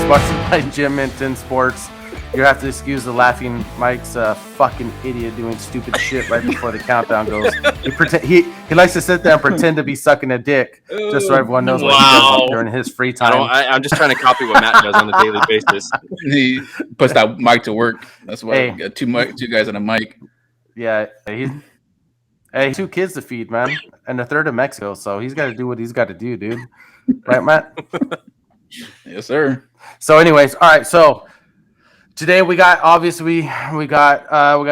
Sponsored by Jim Minton Sports. You have to excuse the laughing. Mike's a fucking idiot doing stupid shit right before the countdown goes. He likes to sit there and pretend to be sucking a dick, just so everyone knows what he does during his free time. I'm just trying to copy what Matt does on a daily basis. He puts that mic to work. That's why we got two guys on a mic. Yeah, he's 2 kids to feed, man, and a third in Mexico, so he's got to do what he's got to do, dude. Right, Matt? Yes, sir. So, anyways, all right. So today we got obviously we got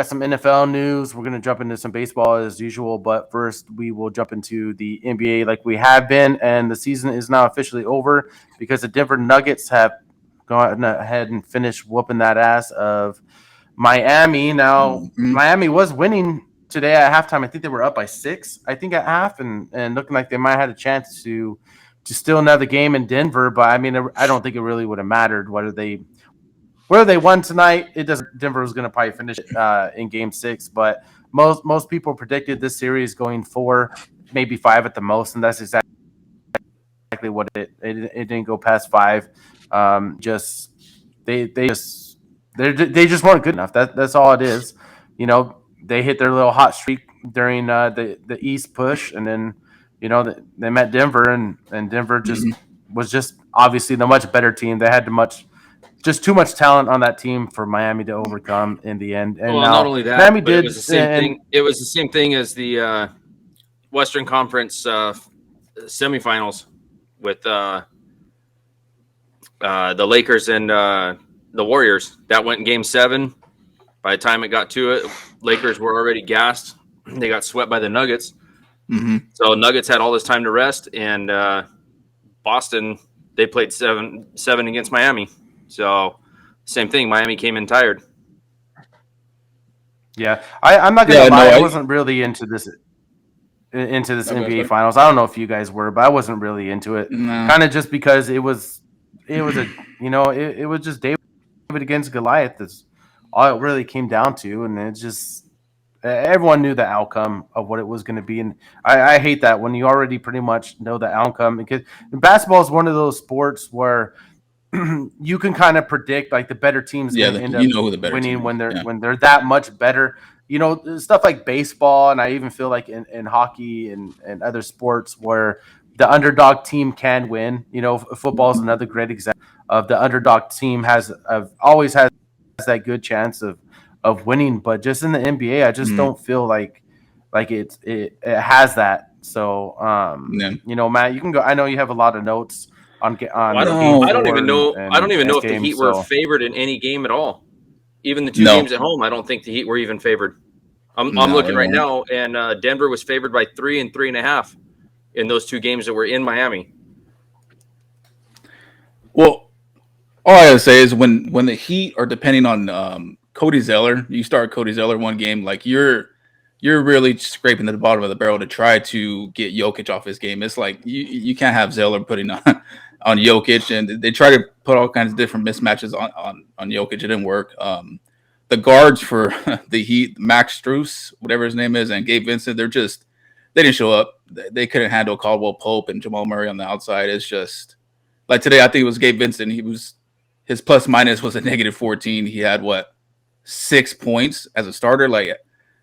some NFL news. We're gonna jump into some baseball as usual, but first we will jump into the NBA like we have been, and the season is now officially over because the Denver Nuggets have gone ahead and finished whooping that ass of Miami. Now Miami was winning today at halftime. I think they were up by 6. I think at half, and looking like they might have had a chance to steal another game in Denver, but I mean, I don't think it really would have mattered whether they won tonight. It doesn't. Denver was going to probably finish in Game 6, but most people predicted this series going 4, maybe 5 at the most, and that's exactly what it didn't go past 5. They just weren't good enough. That's all it is. You know, they hit their little hot streak during the East push, and then they met Denver, and Denver was just obviously the much better team. They had too much talent on that team for Miami to overcome in the end. And not only that, Miami did. It was the same thing. It was the same thing as the Western Conference semifinals with the Lakers and the Warriors. That went in Game 7. By the time it got to it, Lakers were already gassed. They got swept by the Nuggets. So Nuggets had all this time to rest, and Boston, they played 7 against Miami. So same thing. Miami came in tired. Yeah, I'm not gonna lie. I wasn't really into this NBA Finals. I don't know if you guys were, but I wasn't really into it. Kind of just because it was just David against Goliath. That's all it really came down to, and it just. Everyone knew the outcome of what it was going to be, and I hate that when you already pretty much know the outcome, because basketball is one of those sports where you can kind of predict like the better teams end up winning when they're that much better. You know, stuff like baseball, and I even feel like in hockey and other sports where the underdog team can win. You know, football is another great example of the underdog team always has that good chance of winning, but just in the NBA, I just don't feel like it has that. So, Matt, you can go. I know you have a lot of notes on. I don't even know if the Heat were favored in any game at all. Even the 2 games at home, I don't think the Heat were even favored. I'm looking right now, and Denver was favored by 3 and 3.5 in those 2 games that were in Miami. Well, all I gotta say is when the Heat are depending on Cody Zeller, you start Cody Zeller one game, like you're really scraping to the bottom of the barrel to try to get Jokic off his game. It's like you can't have Zeller putting on Jokic, and they try to put all kinds of different mismatches on Jokic. It didn't work. The guards for the Heat, Max Strus, whatever his name is, and Gabe Vincent, they didn't show up. They couldn't handle Caldwell Pope and Jamal Murray on the outside. It's just like today, I think it was Gabe Vincent. His plus minus was a -14. He had 6 points as a starter, like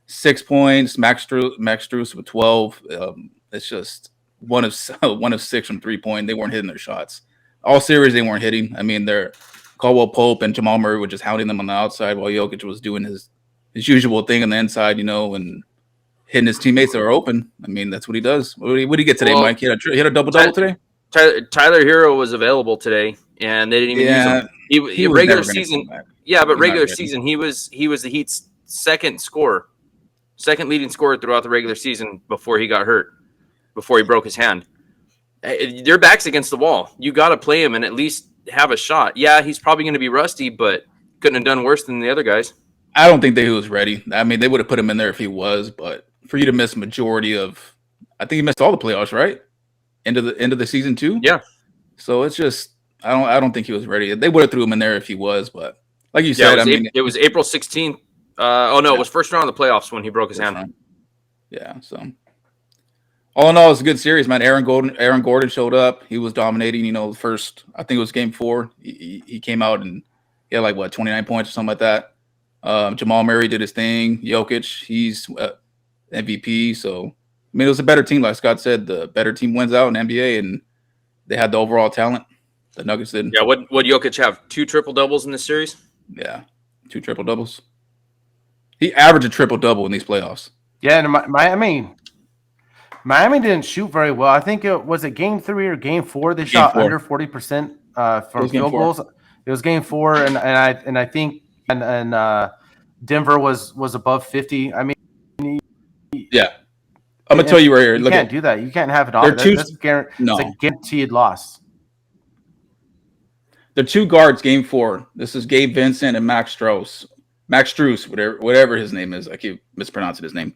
6 points. Max Strus with 12. It's just one of 6 from 3-point. They weren't hitting their shots. All series they weren't hitting. I mean, they're Caldwell Pope and Jamal Murray were just hounding them on the outside while Jokic was doing his usual thing on the inside, and hitting his teammates that are open. I mean, that's what he does. What did he get today, Mike? He had a double-double today? Tyler Hero was available today, and they didn't even use him. He regular season. Yeah, but regular season, he was the Heat's second leading scorer throughout the regular season before he got hurt, before he broke his hand. Your back's against the wall. You got to play him and at least have a shot. Yeah, he's probably going to be rusty, but couldn't have done worse than the other guys. I don't think that he was ready. I mean, they would have put him in there if he was, but for you to miss majority of, I think he missed all the playoffs, right? End of the season too. Yeah. So it's just, I don't think he was ready. They would have threw him in there if he was, but like you said, it was April 16th. It was first round of the playoffs when he broke his hand. Yeah. So all in all, it's a good series, man. Aaron Gordon showed up. He was dominating. The first, I think it was game 4. He came out and he had like 29 points or something like that. Jamal Murray did his thing. Jokic, he's MVP. So I mean, it was a better team. Like Scott said, the better team wins out in NBA, and they had the overall talent. The Nuggets did. Yeah. What Jokic have? 2 triple-doubles in this series? Yeah, 2 triple-doubles. He averaged a triple-double in these playoffs. Yeah, and Miami didn't shoot very well. I think it was game 3 or game 4. They shot under 40% from field goals. It was game 4, and I think Denver was above 50. I mean, yeah, I'm gonna tell you right here. You can't do that. You can't have it all. It's a guaranteed loss. The 2 guards, game 4. This is Gabe Vincent and Max Strus, whatever his name is. I keep mispronouncing his name.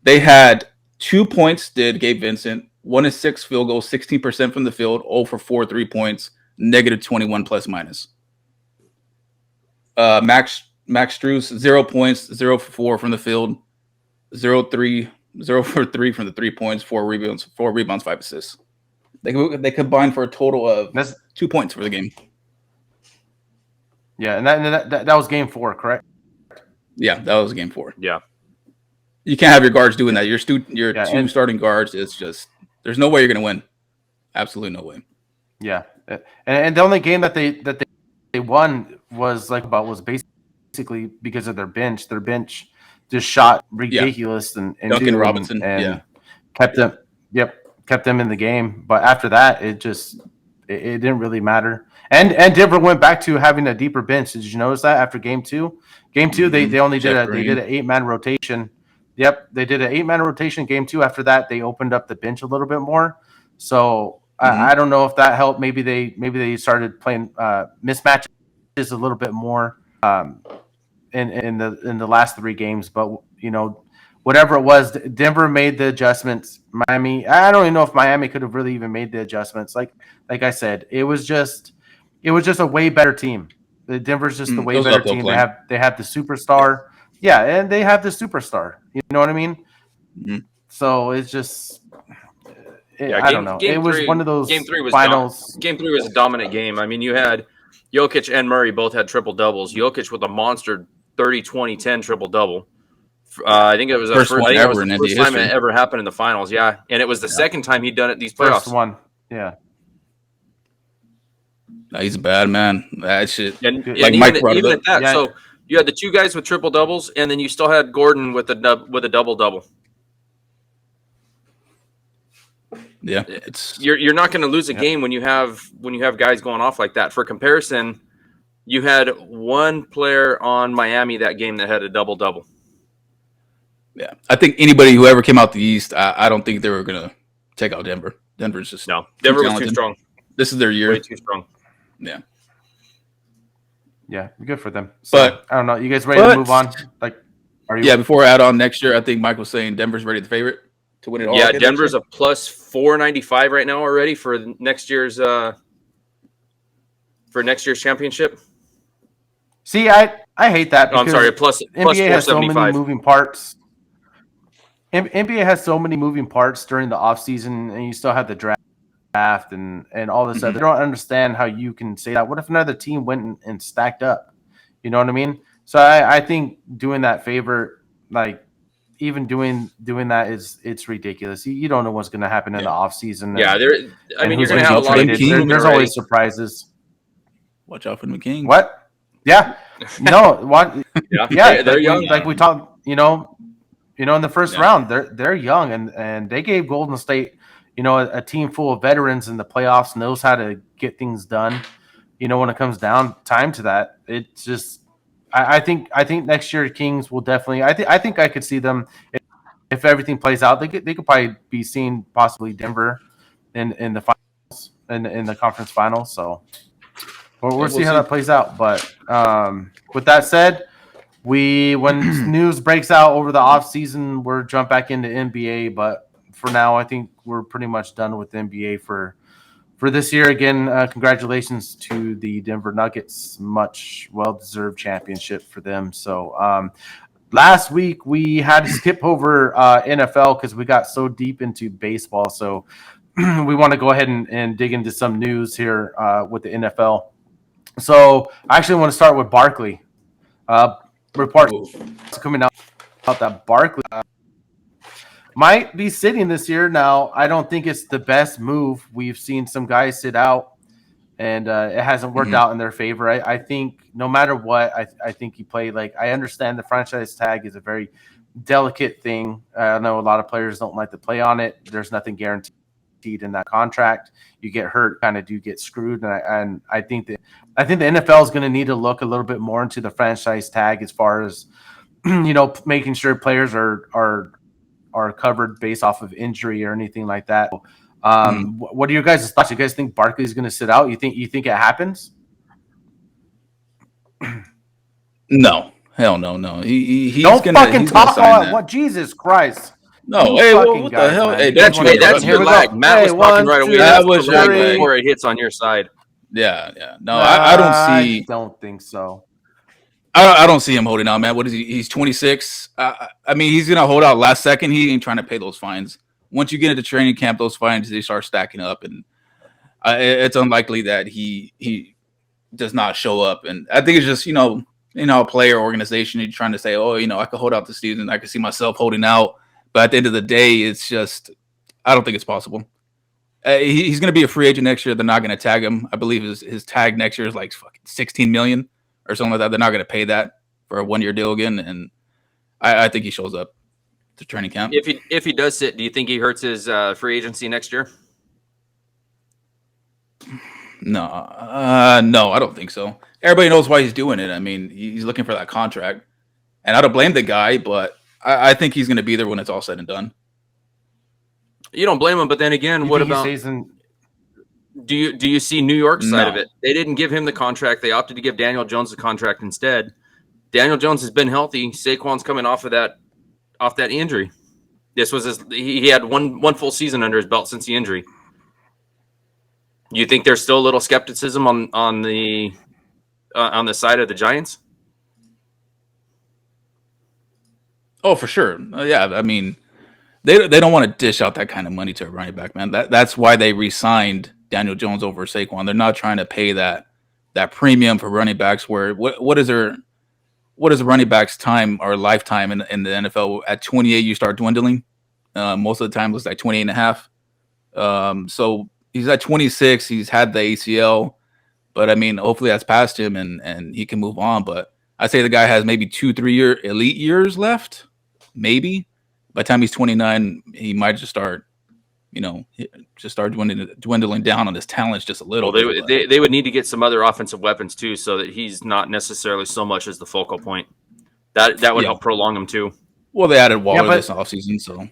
They had 2 points. Did Gabe Vincent 1 of 6 field goals, 16% from the field, 0 for 4 3-points, -21 plus minus. Max Strus 0 points, 0 for 4 from the field, 0 for 3 from the 3 points, 4 rebounds, 5 assists. They combined for a total of 2 points for the game. Yeah, and that was game 4, correct? Yeah, that was game 4. Yeah. You can't have your guards doing that. Your 2 starting guards, it's just there's no way you're going to win. Absolutely no way. Yeah, and the only game that they won was basically because of their bench. Their bench just shot ridiculous and Duncan Robinson and kept them in the game. But after that, it didn't really matter. And Denver went back to having a deeper bench. Did you notice that after game 2? Game 2, they only did an 8-man rotation. Yep, they did an 8-man rotation. Game 2, after that, they opened up the bench a little bit more. So I don't know if that helped. Maybe they started playing mismatches a little bit more in the last 3 games. But whatever it was, Denver made the adjustments. Miami, I don't even know if Miami could have really even made the adjustments. Like I said, it was just a way better team. Denver's just the way better team. They have the superstar. Yeah, and they have the superstar. You know what I mean? Mm-hmm. So it's just I don't know. It was one of those game 3 was finals. Game 3 was a dominant game. I mean, you had Jokic and Murray both had triple-doubles. Jokic with a monster 30-20-10 triple-double. I think it was the first time it ever happened in the finals. Yeah, and it was the second time he'd done it these playoffs. First one. Yeah. No, he's a bad man. That shit. And Mike brought it up. At that, yeah. So you had the 2 guys with triple doubles, and then you still had Gordon with a double double. Yeah, you're not going to lose a game when you have guys going off like that. For comparison, you had 1 player on Miami that game that had a double double. Yeah, I think anybody who ever came out the East, I don't think they were going to take out Denver. Denver's just Denver was too strong. This is their year. Way too strong. Yeah. Yeah, good for them. So, but I don't know. You guys ready to move on? Are you? Yeah, before I add on next year, I think Mike was saying Denver's ready the favorite to win it all. Yeah, Denver's a plus 495 right now already for next year's championship. See, I hate that. I'm sorry, plus NBA has so 475. many moving parts. NBA has so many moving parts during the offseason, and you still have the draft and all this stuff. I don't understand how you can say that. What if another team went and stacked up? You know what I mean? So I think doing that favor, even doing that it's ridiculous. You don't know what's going to happen in the offseason. Yeah, you're going to have a lot of there's always surprises. Watch out for the Kings. What? Yeah. No. What? Yeah. They're young. Like we talked, in the first round, they're young and they gave Golden State, a team full of veterans in the playoffs, knows how to get things done. When it comes down time to that, it's just I think next year Kings will definitely. I think I could see them if everything plays out. They could probably be seeing possibly Denver in the finals in the conference finals. So we'll see how that plays out. But with that said, when news breaks out over the offseason, we'll jump back into NBA. But for now, I think we're pretty much done with NBA for this year. Again, congratulations to the Denver Nuggets. Much well-deserved championship for them. So last week we had to skip over NFL because we got so deep into baseball. So we want to go ahead and dig into some news here with the NFL. So I actually want to start with Barkley. Reports coming out that Barkley might be sitting this year. Now, I don't think it's the best move. We've seen some guys sit out, and it hasn't worked out in their favor. I think no matter what, I think he played. Like, I understand the franchise tag is a very delicate thing. I know a lot of players don't like to play on it. There's nothing guaranteed in that contract. You get hurt, kind of do get screwed. And I think the NFL is going to need to look a little bit more into the franchise tag as far as making sure players are covered based off of injury or anything like that. What are your guys' thoughts? You guys think Barkley's going to sit out? You think it happens? No, hell no. He's don't gonna, fucking he's talk gonna on what. Jesus Christ! No, hey, what the hell? Man. Hey, that's your lag. Matt was talking right away. That was your lag before it hits on your side. Yeah. No, I don't see. I don't think so. I don't see him holding out, man. What is he? He's 26. I mean, he's gonna hold out last second. He ain't trying to pay those fines. Once you get into training camp, those fines they start stacking up, and it's unlikely that he does not show up. And I think it's just a player organization. You're trying to say, oh, I could hold out this season. I could see myself holding out, but at the end of the day, it's just I don't think it's possible. He's going to be a free agent next year. They're not going to tag him. I believe his tag next year is like fucking $16 million or something like that. They're not going to pay that for a 1-year deal again. And I think he shows up to training camp. If he does sit, do you think he hurts his free agency next year? No, I don't think so. Everybody knows why he's doing it. I mean, he's looking for that contract, and I don't blame the guy, but I think he's going to be there when it's all said and done. You don't blame him, but then again, what about? Do you see New York's side of it? They didn't give him the contract. They opted to give Daniel Jones the contract instead. Daniel Jones has been healthy. Saquon's coming off that injury. This was he had one full season under his belt since the injury. You think there's still a little skepticism on the side of the Giants? Oh, for sure. Yeah, I mean, they don't want to dish out that kind of money to a running back, man. That's why they re-signed Daniel Jones over Saquon. They're not trying to pay that premium for running backs. Where what is a running back's time or lifetime in the NFL? At 28, you start dwindling. Most of the time, it looks like 28 and a half. So he's at 26. He's had the ACL, but I mean, hopefully that's past him and he can move on. But I say the guy has maybe 2-3 year elite years left. Maybe by the time he's 29, he might just start, dwindling down on his talents just a little. Well, they would need to get some other offensive weapons too, so that he's not necessarily so much as the focal point. That would help prolong him too. Well, they added Waller this offseason, so.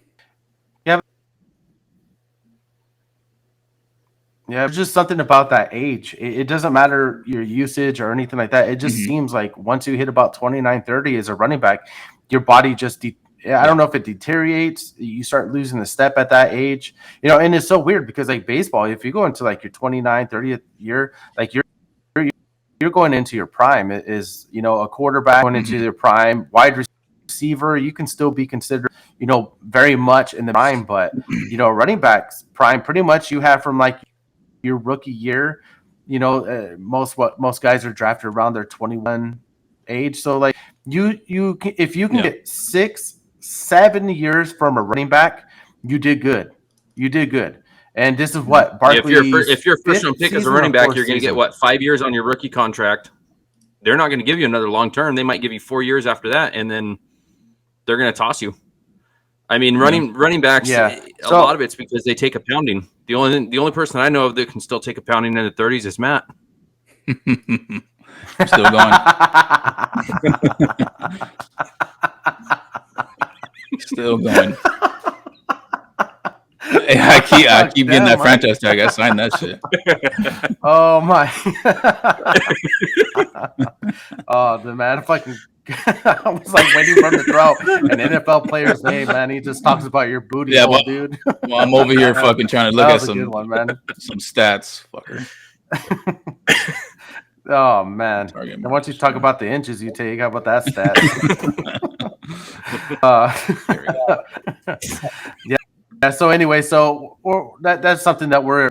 Yeah, it's just something about that age. It doesn't matter your usage or anything like that. It just seems like once you hit about 29, 30 as a running back, your body just I don't know if it deteriorates. You start losing the step at that age. And it's so weird because like baseball, if you go into like your 29, 30th year, like you're going into your prime. It is, a quarterback going into their prime, wide receiver, you can still be considered, very much in the prime, but running backs prime pretty much you have from like your rookie year, most guys are drafted around their 21 age. So like if you can get 6-7 years from a running back, you did good. And this is what Barkley. If you're first round pick as a running back, you're going to get 5 years on your rookie contract. They're not going to give you another long term. They might give you 4 years after that, and then they're going to toss you. I mean, running backs. A lot of it's because they take a pounding. The only person I know of that can still take a pounding in the 30s is Matt. Still going. Still going. Hey, I keep getting that franchise tag. I signed that shit. Oh my! Oh, the man, if I can. I was like waiting for him to throw an NFL player's name, man. He just talks about your booty hole, dude. Well, I'm over here fucking trying to look at some stats, fucker. Oh man! And once you talk about the inches you take, how about that stat? Yeah. So anyway, that's something that we're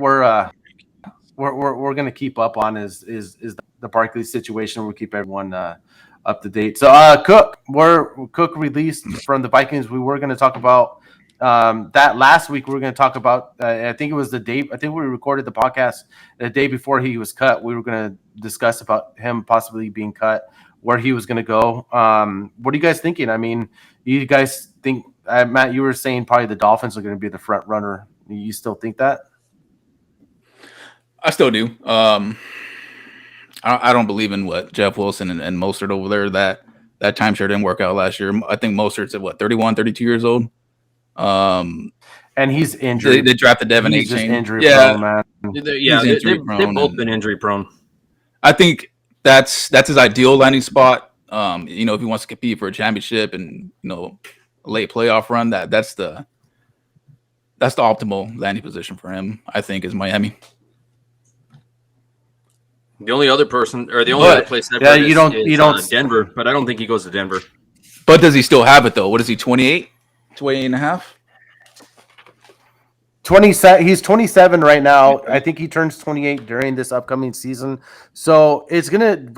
going to keep up on is the Barkley situation. We'll keep everyone up to date. So Cook released from the Vikings. We were going to talk about that last week. We were going to talk about. I think it was the day. I think we recorded the podcast the day before he was cut. We were going to discuss about him possibly being cut, where he was going to go. What are you guys thinking? I mean, you guys think Matt? You were saying probably the Dolphins are going to be the front runner. You still think that? I still do. I don't believe in what Jeff Wilson and Mostert over there. That timeshare didn't work out last year. I think Mostert's at 31, 32 years old. And he's injured. They drafted Devin He's just Achane. injury prone, man. They've both been injury prone. I think that's his ideal landing spot. If he wants to compete for a championship and a late playoff run, that's the optimal landing position for him. I think is Miami. The only other person, or the only other place I've heard is Denver, but I don't think he goes to Denver. But does he still have it, though? What is he, 28? 28 and a half? 27. He's 27 right now. I think he turns 28 during this upcoming season. So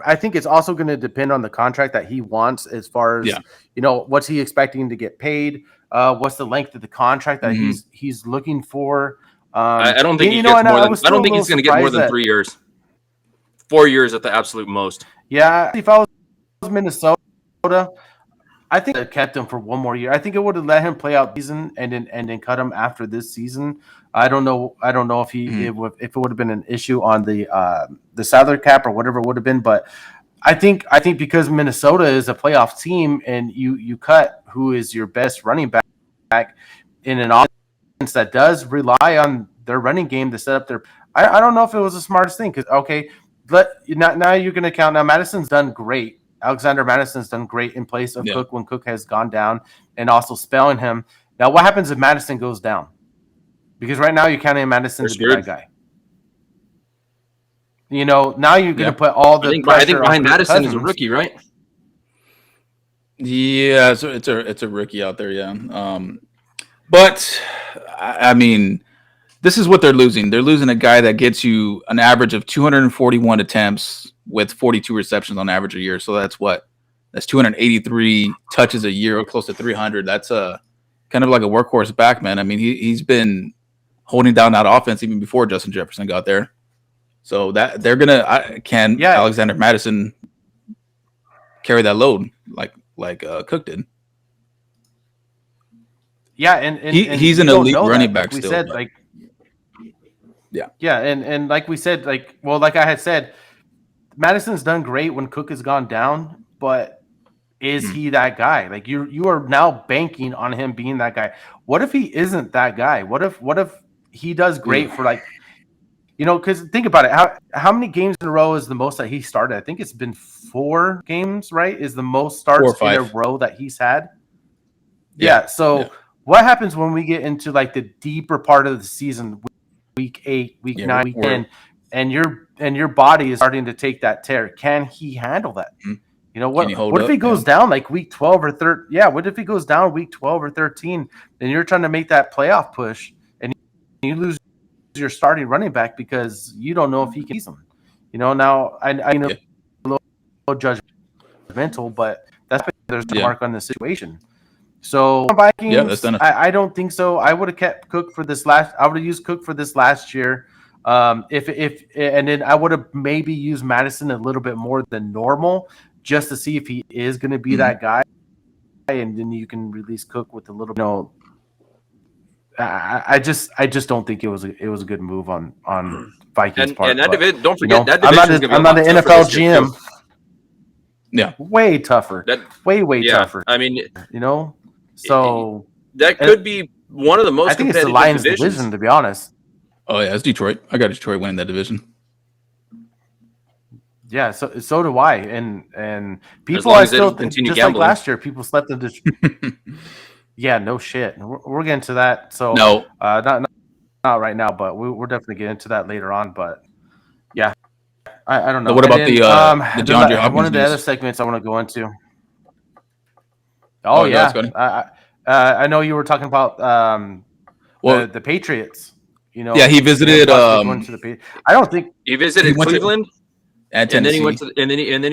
I think it's also going to depend on the contract that he wants as far as, what's he expecting to get paid? What's the length of the contract that he's looking for? I don't think he gets more than, I don't think he's going to get more than 3 years. 4 years at the absolute most. Yeah, if I was Minnesota, I think I kept him for one more year. I think it would have let him play out season and then cut him after this season. I don't know if if it would have been an issue on the salary cap or whatever it would have been, but I think because Minnesota is a playoff team and you cut who is your best running back in an offense that does rely on their running game to set up their. I don't know if it was the smartest thing because but now you're going to count. Now Madison's done great. Alexander Madison's done great in place of Cook when Cook has gone down, and also spelling him. Now, what happens if Madison goes down? Because right now you're counting Madison to be that guy. Now you're going to put all the pressure. I think behind Madison is a rookie, right? Yeah, so it's a rookie out there, yeah. But I mean, this is what they're losing. They're losing a guy that gets you an average of 241 attempts with 42 receptions on average a year. So that's 283 touches a year, or close to 300. That's a kind of like a workhorse back, man. I mean, he's been holding down that offense even before Justin Jefferson got there. So that they're gonna Alexander Madison carry that load like Cook did. Yeah, and he's an elite running back we still. Said, but. Yeah, and like we said, like I had said, Madison's done great when Cook has gone down, but is he that guy? Like you are now banking on him being that guy. What if he isn't that guy? What if he does great for because think about it. How many games in a row is the most that he started? I think it's been 4 games, right? Is the most starts in a row that he's had. Yeah. So what happens when we get into like the deeper part of the season? Week 8, week 9, week 10, and your body is starting to take that tear. Can he handle that? What if he goes down like week 12 or 13? Yeah, what if he goes down week 12 or 13? Then you're trying to make that playoff push, and you lose your starting running back because you don't know if he can use him. Now I know a little judgmental, but there's a mark on the situation. So Vikings, I don't think so. I would have kept Cook for this last. I would have used Cook for this last year. And then I would have maybe used Madison a little bit more than normal just to see if he is going to be that guy. And then you can release Cook with a little. I just don't think it was a good move on Vikings part. And that division, don't forget that division. I'm not an NFL GM. Yeah, way tougher. Way tougher. I mean, So that could be one of the most. I think it's the Lions division, to be honest. Oh yeah, it's Detroit. I got Detroit winning that division. Yeah, so do I. And people, I still continue just gambling. Like last year, people slept in Detroit. Yeah, no shit. We're getting to that. So no, not right now, but we're definitely getting to that later on. But yeah, I don't know. So what about the DeAndre Hopkins? One of the other segments I want to go into. Oh yeah. I know you were talking about the Patriots. Yeah, he visited. Going to the I don't think he visited Cleveland and then he went to and then he and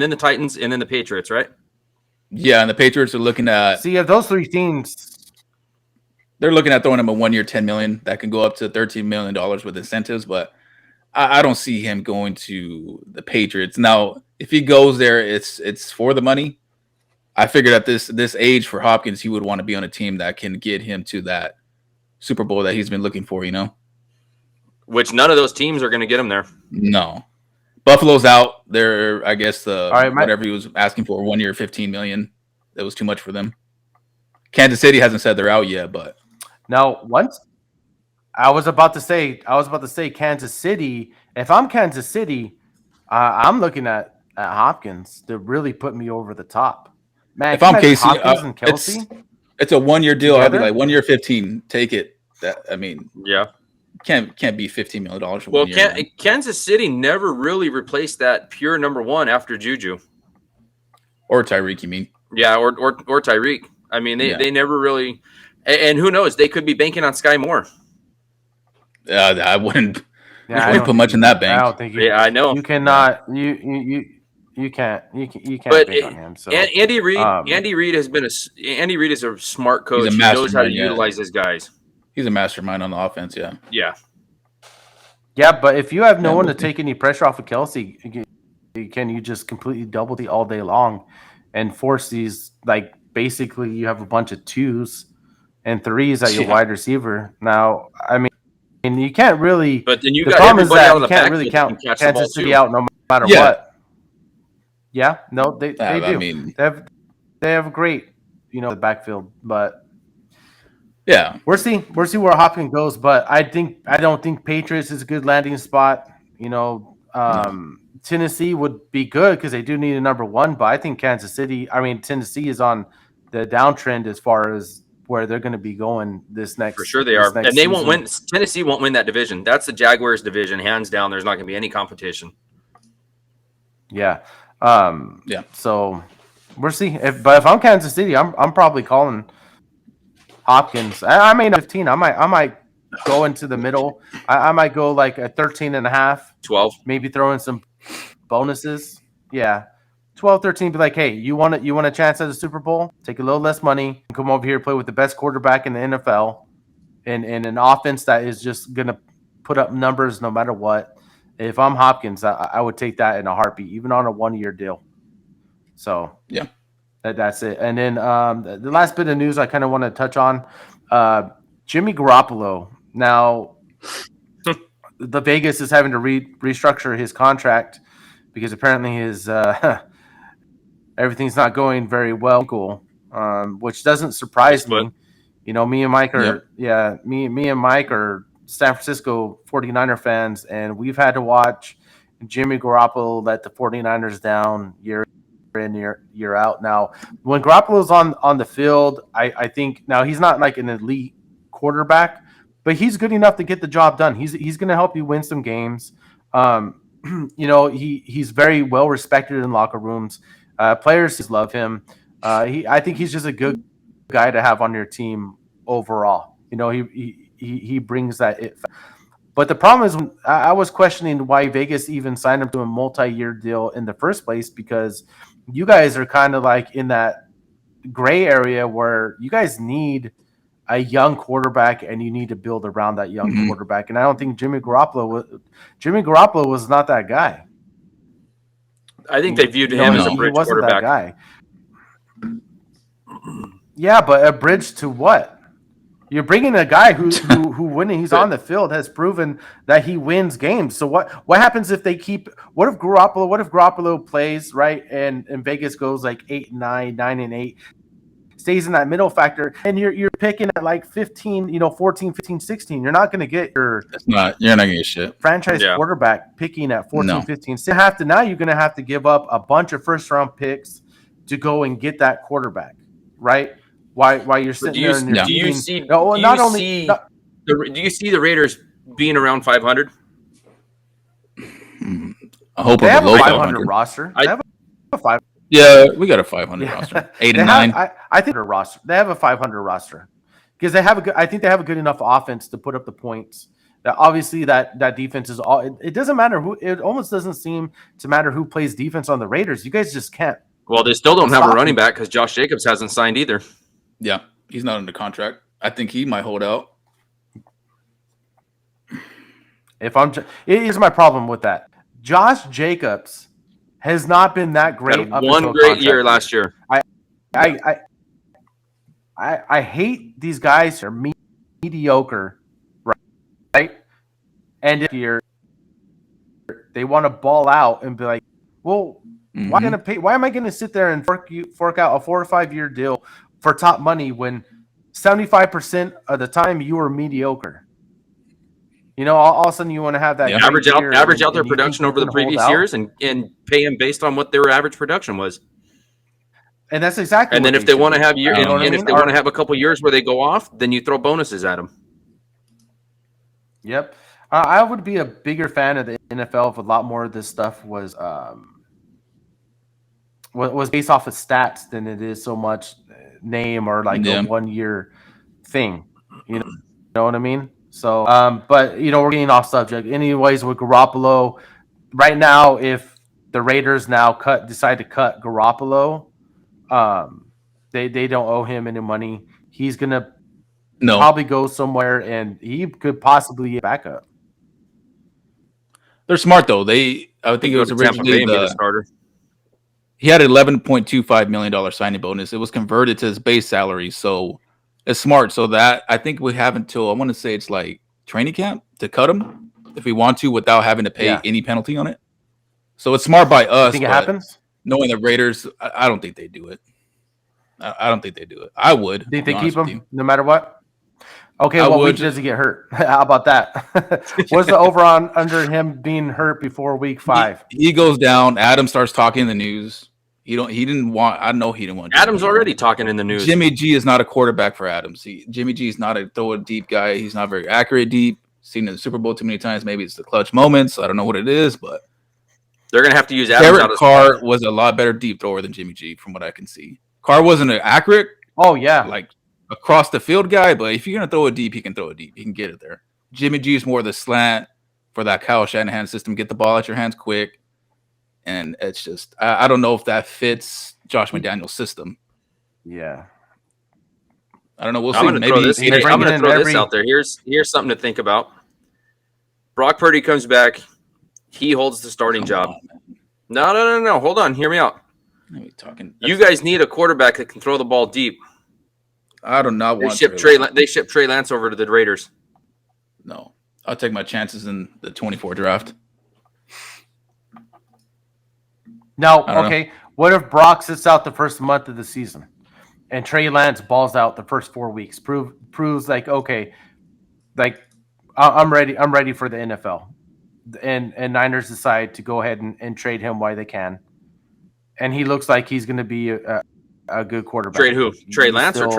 then the Titans and then the Patriots, right? Yeah, and the Patriots are looking at. See, of those three teams, they're looking at throwing him a 1 year, $10 million that can go up to $13 million with incentives, but I don't see him going to the Patriots. Now, if he goes there, it's for the money. I figured at this age for Hopkins, he would want to be on a team that can get him to that Super Bowl that he's been looking for, Which none of those teams are going to get him there. No. Buffalo's out. They're, I guess, whatever he was asking for, 1 year, $15 million. That was too much for them. Kansas City hasn't said they're out yet, but now once I was about to say Kansas City. If I'm Kansas City, I'm looking at Hopkins to really put me over the top. Man, if I'm Casey, Hopkins and Kelsey, it's a 1 year deal. Together? I'll be like 1 year, 15. Take it. Yeah, can't be $15 million for well, 1 year. Kansas City never really replaced that pure number one after Juju or Tyreek. You mean? Yeah, or Tyreek. I mean, they never really. And who knows? They could be banking on Sky Moore. I wouldn't. I wouldn't put much in that bank. I don't think. I know you cannot. You can't. You can't. But bank on him. So Andy Reid. Andy Reid is a smart coach. He knows how to utilize his guys. He's a mastermind on the offense. Yeah. Yeah. Yeah, but if you have no one to take any pressure off of Kelsey, can you just completely double the all day long and force these, like, basically you have a bunch of 2s and 3s at your wide receiver. Now, I mean, you can't really. But then the problem is that you can't really count Kansas City out no matter what. Yeah, no, they do. I mean, they have a great, the backfield, but yeah, we'll see where Hopkins goes. But I don't think Patriots is a good landing spot. Tennessee would be good because they do need a number one, but I think Tennessee is on the downtrend as far as where they're going to be going this next. For sure they are, and they won't win. Tennessee won't win that division. That's the Jaguars division, hands down. There's not going to be any competition. Yeah. So we'll see. But if I'm Kansas City, I'm probably calling Hopkins. I may not 15. I might go into the middle. I might go like a 13.5, 12, maybe throw in some bonuses. Yeah. 12, 13, be like, hey, you want a chance at a Super Bowl? Take a little less money, come over here, play with the best quarterback in the NFL, and an offense that is just gonna put up numbers no matter what. If I'm Hopkins, I would take that in a heartbeat, even on a 1 year deal. So yeah, that's it. And then the last bit of news I kind of want to touch on, Jimmy Garoppolo. Now, the Vegas is having to restructure his contract because apparently his everything's not going very well. Which doesn't surprise me. Me and Mike are me and Mike are San Francisco 49er fans, and we've had to watch Jimmy Garoppolo let the 49ers down year in, year out. Now, when Garoppolo's on the field, I think now he's not like an elite quarterback, but he's good enough to get the job done. He's going to help you win some games. He's very well respected in locker rooms. Players love him. I think he's just a good guy to have on your team overall. He brings that it. But the problem is, I was questioning why Vegas even signed him to a multi-year deal in the first place, because you guys are kind of like in that gray area where you guys need a young quarterback and you need to build around that young quarterback. And I don't think Jimmy Garoppolo was not that guy. I think they viewed him as a bridge quarterback. That guy. Yeah, but a bridge to what? You're bringing a guy who when he's on the field has proven that he wins games. So what happens if they keep? What if Garoppolo plays right and Vegas goes like 8-9, 9-8, stays in that middle factor, and you're picking at like 15, 14, 15, 16. You're not going to get you're not going to get shit. Franchise quarterback picking at 14, 15. So now you're going to have to give up a bunch of first round picks to go and get that quarterback, right? While you're sitting there and do you see the Raiders being around 500? I hope they have a 500 roster. They have a 500. Yeah, we got a 500 roster. 8 and 9. I think they have a 500 roster because they have a good. I think they have a good enough offense to put up the points. That obviously that defense is all. It doesn't matter who. It almost doesn't seem to matter who plays defense on the Raiders. You guys just can't. Well, they still don't have a running back because Josh Jacobs hasn't signed either. Yeah, he's not under contract. I think he might hold out. Here's my problem with that. Josh Jacobs has not been that great. Had one great year last year. I hate these guys who are mediocre, right? And if they want to ball out and be like, well, why am I gonna sit there and fork out a 4 or 5 year deal for top money when 75% of the time you were mediocre? You know, all of a sudden you want to have that average out their production over the previous years and pay them based on what their average production was. And that's exactly. And then if they want to have if they want to have a couple years where they go off, then you throw bonuses at them. Yep, I would be a bigger fan of the NFL if a lot more of this stuff was based off of stats than it is so much name or like a 1 year thing. You know what I mean? So, but we're getting off subject. Anyways, with Garoppolo, right now, if the Raiders now decide to cut Garoppolo, they don't owe him any money. He's gonna probably go somewhere, and he could possibly get back up. They're smart though. I think it was originally the starter. He had an $11.25 million signing bonus. It was converted to his base salary, so. It's smart, so that I think we have until I want to say it's like training camp to cut him if we want to without having to pay any penalty on it. So it's smart by us. You think it happens? Knowing the Raiders, I don't think they do it. I don't think they do it. I would. Do you think they keep him no matter what? Okay, what week does he get hurt? How about that? What's the over on under him being hurt before week 5? He goes down. Adam starts talking in the news. I know he didn't want. Adams already talking in the news. Jimmy G is not a quarterback for Adams. Jimmy G is not a throw a deep guy. He's not very accurate deep. Seen in the Super Bowl too many times. Maybe it's the clutch moments. I don't know what it is, but they're gonna have to use Adams. Derek Carr was a lot better deep thrower than Jimmy G, from what I can see. Carr wasn't an accurate. Oh yeah, like across the field guy. But if you're gonna throw it deep, he can throw it deep. He can get it there. Jimmy G is more the slant for that Kyle Shanahan system. Get the ball out your hands quick. And it's just, I don't know if that fits Josh McDaniel's system. Yeah. I don't know. We'll see. I'm going to throw this out there. Here's something to think about. Brock Purdy comes back. He holds the starting job. No. Hold on. Hear me out. You guys need a quarterback that can throw the ball deep. I do not want They ship Trey Lance over to the Raiders. No. I'll take my chances in the 24 draft. Now, okay, what if Brock sits out the first month of the season and Trey Lance balls out the first 4 weeks? Proves like, okay, like I'm ready for the NFL. And Niners decide to go ahead and trade him while they can. And he looks like he's going to be a good quarterback. Trade who? Trey Lance or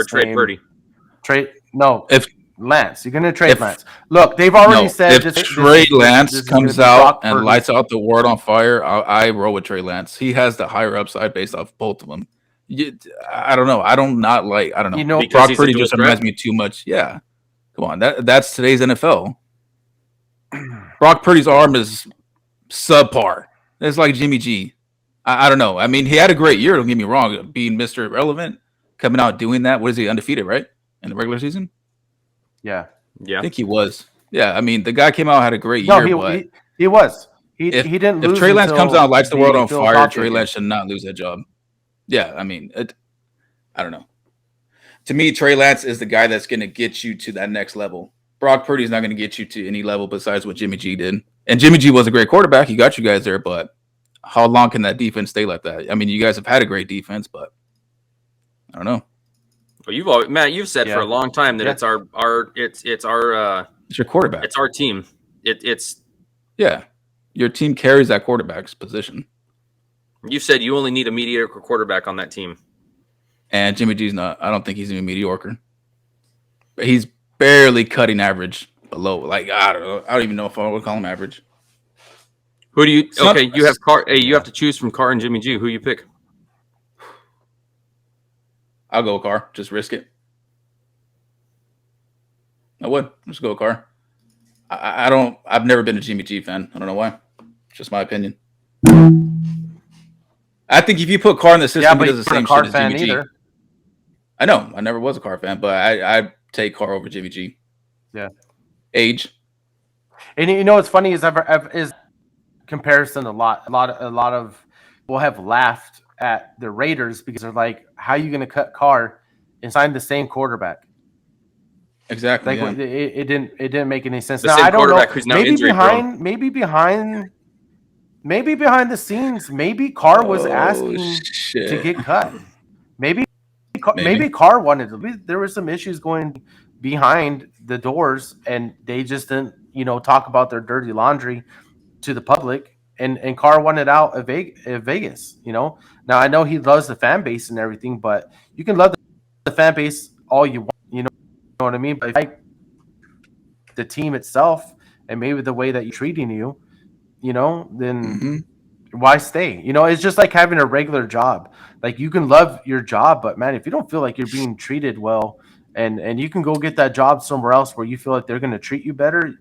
trade Purdy? If Lance, you're going to trade Lance. Look, they've already said if Trey Lance comes out and lights out the world on fire, I roll with Trey Lance. He has the higher upside based off both of them. I don't know. I don't know. Brock Purdy just reminds me too much. Yeah, come on. That's today's NFL. Brock Purdy's arm is subpar. It's like Jimmy G. I don't know. I mean, he had a great year. Don't get me wrong. Being Mr. Irrelevant, coming out doing that. What is he, undefeated, right? In the regular season? Yeah. I think he was. Yeah, I mean, the guy came out, had a great year. He was. He didn't lose. If Trey Lance comes out, lights the world on fire, Trey Lance should not lose that job. Yeah, I mean, I don't know. To me, Trey Lance is the guy that's going to get you to that next level. Brock Purdy is not going to get you to any level besides what Jimmy G did. And Jimmy G was a great quarterback. He got you guys there, but how long can that defense stay like that? I mean, you guys have had a great defense, but I don't know. Well, you've said for a long time that it's our it's your quarterback. It's our team. It's your team carries that quarterback's position. You said you only need a mediocre quarterback on that team. And Jimmy G's not. I don't think he's even mediocre. But he's barely cutting average below. Like, I don't know. I don't even know if I would call him average. Who do you? Okay, you have Carr. Hey, you have to choose from Carr and Jimmy G. Who you pick? I'll go Carr. Just risk it. I would just go Carr. I don't. I've never been a Jimmy G fan. I don't know why. It's just my opinion. I think if you put Carr in the system, he does the same shit as Jimmy G. I know. I never was a Carr fan, but I take Carr over Jimmy G. Yeah. Age. And you know what's funny is comparison. A lot of people have laughed at the Raiders because they're like, how are you going to cut Carr and sign the same quarterback? Exactly. Like it didn't make any sense. The same quarterback who's now injury prone. Maybe behind the scenes, maybe Carr was asking to get cut. Maybe Carr wanted to. There were some issues going behind the doors, and they just didn't, talk about their dirty laundry to the public. And Carr wanted out of Vegas. Now I know he loves the fan base and everything, but you can love the fan base all you want. You know what I mean? But if I the team itself and maybe the way that you're treating you, then why stay? It's just like having a regular job. Like, you can love your job, but man, if you don't feel like you're being treated well, and you can go get that job somewhere else where you feel like they're going to treat you better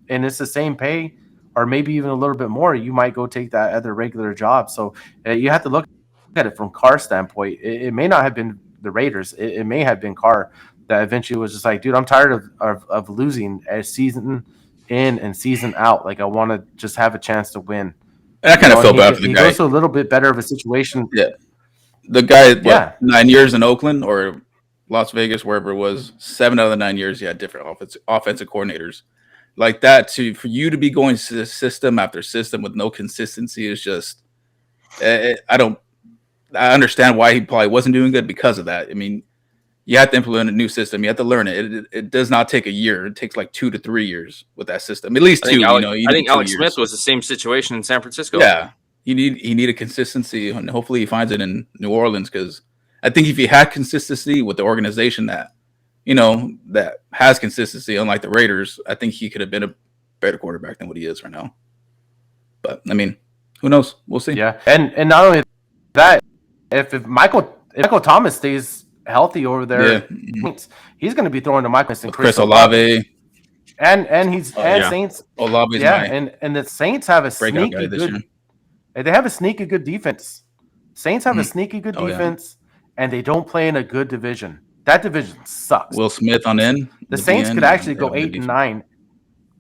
and it's the same pay or maybe even a little bit more, you might go take that other regular job. So you have to look at it from Carr's standpoint. It may not have been the Raiders. It may have been Carr that eventually was just like, dude, I'm tired of losing a season in and season out. Like, I want to just have a chance to win. And I kind of feel bad for the guy. He goes to a little bit better of a situation. Yeah. The guy, 9 years in Oakland or Las Vegas, wherever it was, 7 out of the 9 years, he had different offensive coordinators. Like that, for you to be going system after system with no consistency is just, I understand why he probably wasn't doing good because of that. I mean, you have to implement a new system. You have to learn it. It does not take a year. It takes like 2 to 3 years with that system. At least two. I think Alex Smith was the same situation in San Francisco. Yeah, he needed consistency, and hopefully he finds it in New Orleans. Because I think if he had consistency with the organization that has consistency, unlike the Raiders, I think he could have been a better quarterback than what he is right now. But I mean, who knows? We'll see. Yeah, and not only that, if Michael Thomas stays healthy over there, he's going to be throwing to Michael and Chris Olave, and Saints. Olave's and the Saints have a sneaky good. They have a sneaky good defense. Saints have a sneaky good defense, and they don't play in a good division. That division sucks. Will Smith on in. The Saints could actually go 8-9.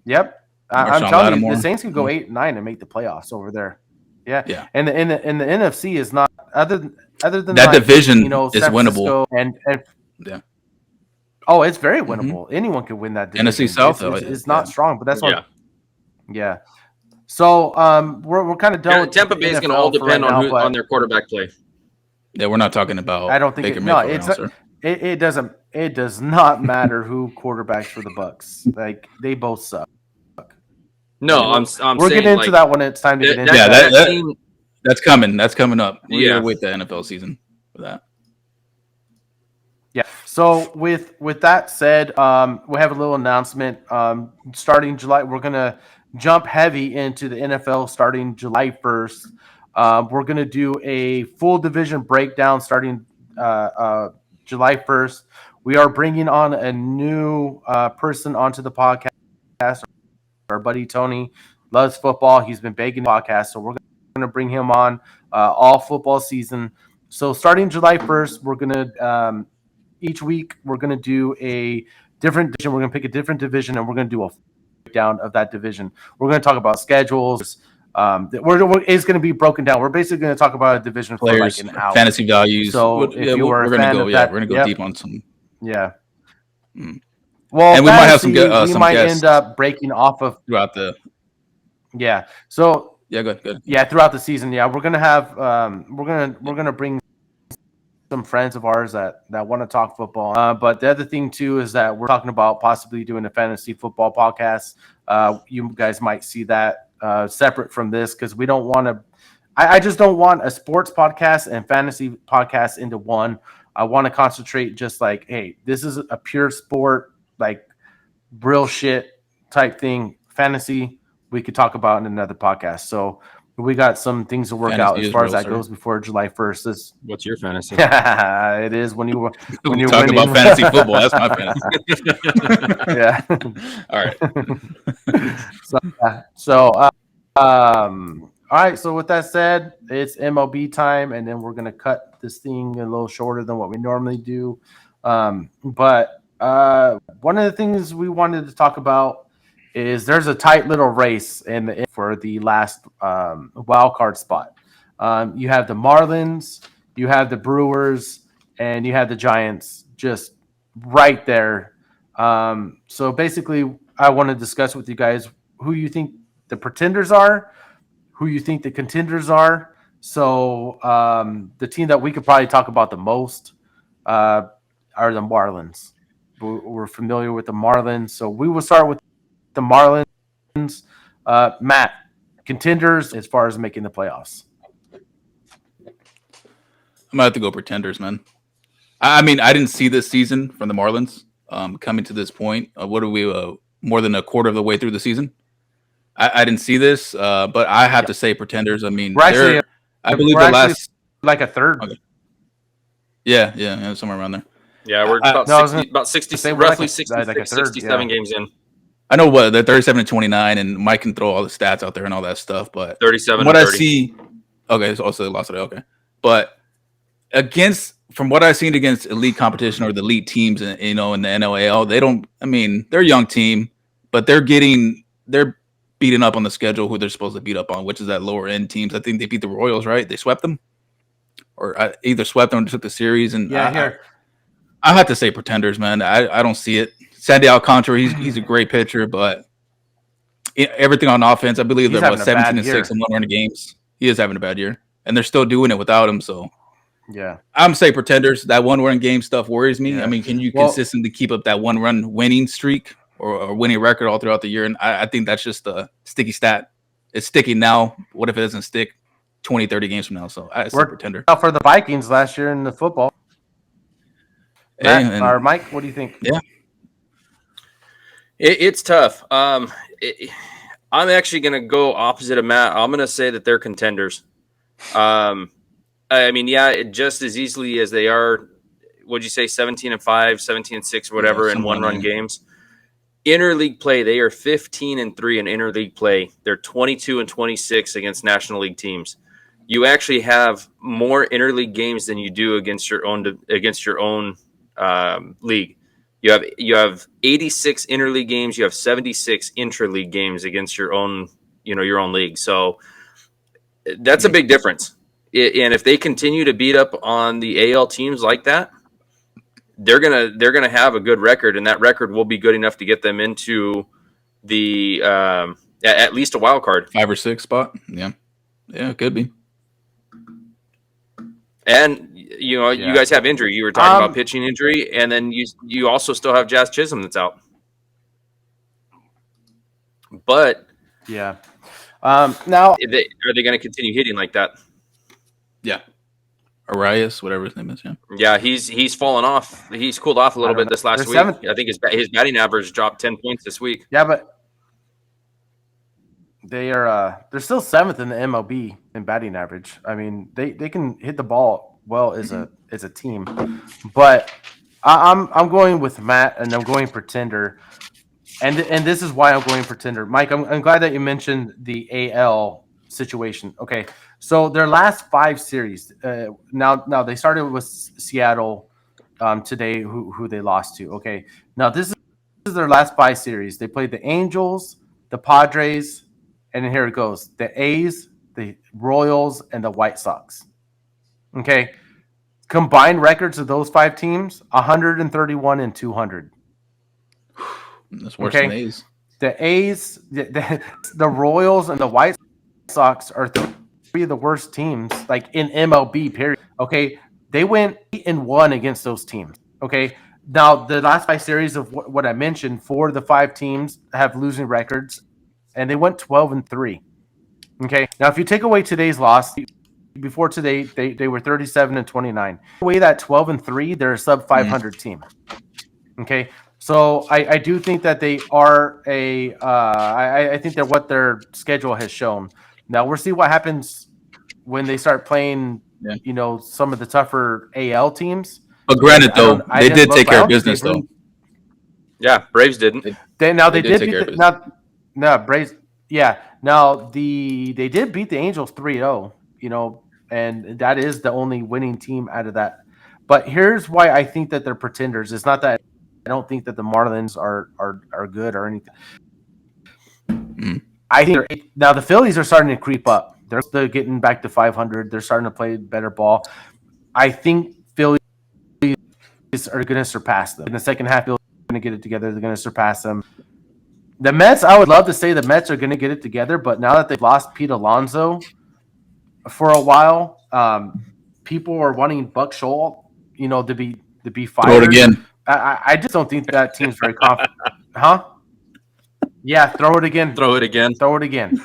Yep, I'm telling you, the Saints could go 8-9 and make the playoffs over there. Yeah. And the NFC is not other than that, like, division is winnable. And it's very winnable. Anyone could win that division. NFC South it's not strong, but that's what. Yeah. So we're kind of done. Tampa Bay is going to all depend on their quarterback play. Yeah, we're not talking about. I don't think it doesn't. It does not matter who quarterbacks for the Bucks. Like, they both suck. No, I'm we're saying, getting into that when it's time to get into that. That's coming. That's coming up. We gotta wait the NFL season for that. Yeah. So with that said, we have a little announcement. Starting July, we're gonna jump heavy into the NFL starting July 1st. We're gonna do a full division breakdown starting July 1st. We are bringing on a new person onto the podcast. Our buddy Tony loves football. He's been begging the podcast, so we're going to bring him on all football season. So starting July 1st, we're going to each week we're going to do a different division. We're going to pick a different division, and we're going to do a breakdown of that division. We're going to talk about schedules. It's going to be broken down. We're basically going to talk about a division players, for like an hour. Fantasy values. So if you were a fan of that, we're going to go deep on some. Yeah. Well, and we might have some we might end up breaking off of throughout the. Yeah. So good. Yeah, throughout the season. Yeah, we're gonna have we're gonna bring some friends of ours that want to talk football. But the other thing too is that we're talking about possibly doing a fantasy football podcast. You guys might see that separate from this because we don't want to. I just don't want a sports podcast and fantasy podcast into one. I want to concentrate just like, hey, this is a pure sport, like real shit type thing. Fantasy, we could talk about in another podcast. So we got some things to work Fantasy out as is far real, as that sir. goes before July 1st. What's your fantasy? It is when you're talk winning. about fantasy football. That's my fantasy. Yeah. All right. All right. So with that said, it's MLB time, and then we're gonna cut this thing a little shorter than what we normally do. But one of the things we wanted to talk about is there's a tight little race for the last wild card spot. You have the Marlins, you have the Brewers, and you have the Giants just right there. So basically, I want to discuss with you guys who you think the pretenders are, who you think the contenders are. So the team that we could probably talk about the most are the Marlins. We're familiar with the Marlins, so we will start with the Marlins. Matt, contenders as far as making the playoffs. I'm gonna have to go pretenders, man. I mean, I didn't see this season from the Marlins coming to this point. What are we more than a quarter of the way through the season? I didn't see this, but I have to say pretenders. I mean, I believe the last like a third. Okay. Yeah, somewhere around there. Yeah, we're about 60, roughly 67 games in. I know what they're 37-29, and Mike can throw all the stats out there and all that stuff, but 37. What I see, okay, so also they lost today, okay, but from what I've seen against elite competition or the elite teams, in the NOAL, they don't. I mean, they're a young team, but they're beating up on the schedule who they're supposed to beat up on, which is that lower end teams. I think they beat the Royals, right? They swept them, or either swept them or took the series. And I have to say pretenders, man. I don't see it. Sandy Alcantara, he's a great pitcher, but everything on offense, I believe they're about 17-6 in one-run games. He is having a bad year, and they're still doing it without him. So yeah, I'm saying pretenders. That one-run game stuff worries me. Yeah. I mean, can you consistently keep up that one-run winning streak or winning record all throughout the year? And I think that's just a sticky stat. It's sticking now. What if it doesn't stick 20, 30 games from now? So I say pretender. Out for the Vikings last year in the football. Matt, or Mike, what do you think? Yeah. It's tough. I'm actually going to go opposite of Matt. I'm going to say that they're contenders. I mean, just as easily as they are, what'd you say, 17-5, 17-6, whatever, in one-run games. Interleague play, they are 15-3 in interleague play. They're 22-26 against National League teams. You actually have more interleague games than you do against your own league. You have 86 interleague games. You have 76 intraleague games against your own league. So that's a big difference. And if they continue to beat up on the AL teams like that, they're gonna have a good record, and that record will be good enough to get them into the at least a wild card, 5 or 6 spot. Yeah, it could be. And you guys have injury. You were talking about pitching injury, and then you also still have Jazz Chisholm that's out. But yeah, now are they going to continue hitting like that? Yeah. Arias, whatever his name is, yeah, he's fallen off. He's cooled off a little bit this last week. I think his batting average dropped 10 points this week. Yeah, but they're still 7th in the MLB in batting average. I mean, they can hit the ball well as a team, but I'm going with Matt, and I'm going pretender, and this is why I'm going pretender. Mike, I'm glad that you mentioned the AL situation. Okay. So their last 5 series, now they started with Seattle today, who they lost to. Okay, now this is their last 5 series. They played the Angels, the Padres, and here it goes: the A's, the Royals, and the White Sox. Okay, combined records of those 5 teams: 131 and 200. That's worse than the A's. The A's, the Royals, and the White Sox are 3 of the worst teams, like in MLB, period. Okay, they went 8-1 against those teams. Okay, now the last 5 series of what I mentioned, 4 of the 5 teams have losing records, and they went 12-3. Okay, now if you take away today's loss, before today they were 37-29. Away that 12-3, they're a sub 500 team. Okay, so I do think that they are I think that what their schedule has shown. Now we'll see what happens when they start playing, some of the tougher AL teams. But granted, though, they did take care of business, though. Yeah, Braves didn't. They did beat Braves. Yeah, now they did beat the Angels 3-0, and that is the only winning team out of that. But here's why I think that they're pretenders. It's not that I don't think that the Marlins are good or anything. I think now the Phillies are starting to creep up. They're still getting back to 500. They're starting to play better ball. I think Phillies are going to surpass them in the second half. Phillies are going to get it together. They're going to surpass them. The Mets, I would love to say the Mets are going to get it together, but now that they've lost Pete Alonso for a while, people are wanting Buck Scholl, to be fired. Throw it again. I just don't think that team's very confident. Huh? Yeah, throw it again. Throw it again. Throw it again.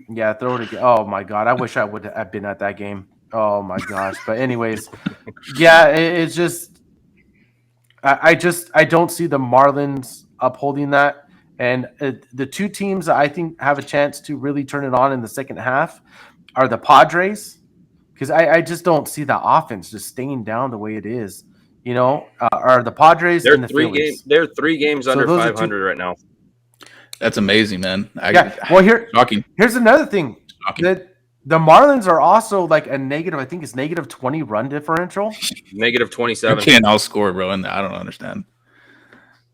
Yeah, throw it again. Oh my God, I wish I would have been at that game. Oh my gosh. But anyways, yeah, it's just I don't see the Marlins upholding that. And the two teams that I think have a chance to really turn it on in the second half are the Padres, because I just don't see the offense just staying down the way it is. Are the Padres and the Phillies. They're 3 games under 500 right now. That's amazing, man. Well, shocking. Here's another thing. That the Marlins are also like a negative. I think it's negative 20 run differential. Negative 27. You can't outscore, bro. And I don't understand.